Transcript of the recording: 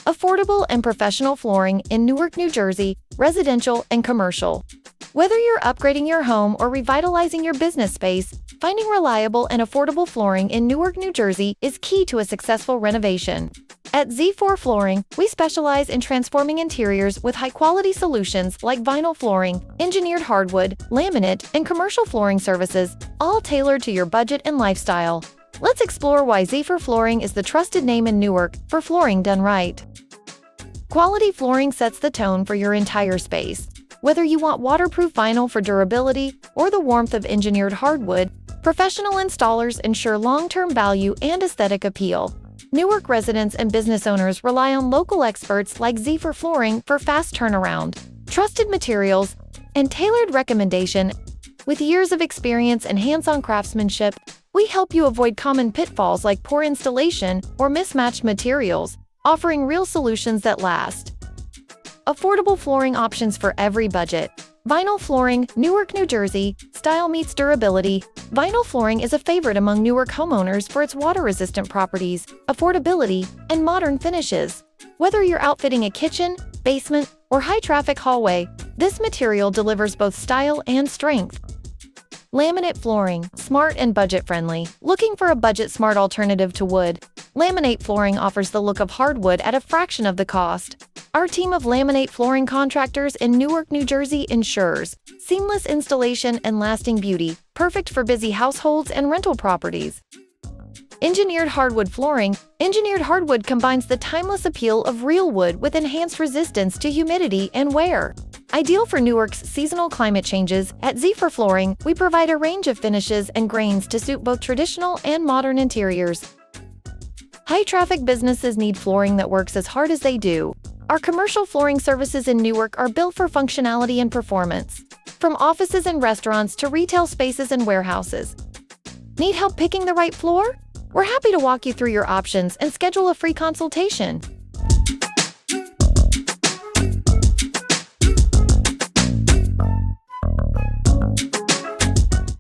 affordable and professional flooring in Newark, New Jersey, residential and commercial. Whether you're upgrading your home or revitalizing your business space, finding reliable and affordable flooring in Newark, New Jersey is key to a successful renovation. At Z4 Flooring, we specialize in transforming interiors with high-quality solutions like vinyl flooring, engineered hardwood, laminate, and commercial flooring services, all tailored to your budget and lifestyle. Let's explore why Z4 Flooring is the trusted name in Newark for flooring done right. Quality flooring sets the tone for your entire space. Whether you want waterproof vinyl for durability or the warmth of engineered hardwood, professional installers ensure long-term value and aesthetic appeal. Newark residents and business owners rely on local experts like Z4 Flooring for fast turnaround, trusted materials, and tailored recommendation. With years of experience and hands-on craftsmanship, we help you avoid common pitfalls like poor installation or mismatched materials, offering real solutions that last. Affordable flooring options for every budget. Vinyl flooring, Newark, New Jersey. Style meets durability. Vinyl flooring is a favorite among Newark homeowners for its water-resistant properties, affordability, and modern finishes. Whether you're outfitting a kitchen, basement, or high-traffic hallway, this material delivers both style and strength. Laminate flooring, smart and budget-friendly. Looking for a budget-smart alternative to wood? Laminate flooring offers the look of hardwood at a fraction of the cost. Our team of laminate flooring contractors in Newark, New Jersey ensures seamless installation and lasting beauty, perfect for busy households and rental properties. Engineered hardwood flooring. Engineered hardwood combines the timeless appeal of real wood with enhanced resistance to humidity and wear. Ideal for Newark's seasonal climate changes, at Z4 Flooring, we provide a range of finishes and grains to suit both traditional and modern interiors. High-traffic businesses need flooring that works as hard as they do. Our commercial flooring services in Newark are built for functionality and performance. From offices and restaurants to retail spaces and warehouses. Need help picking the right floor? We're happy to walk you through your options and schedule a free consultation.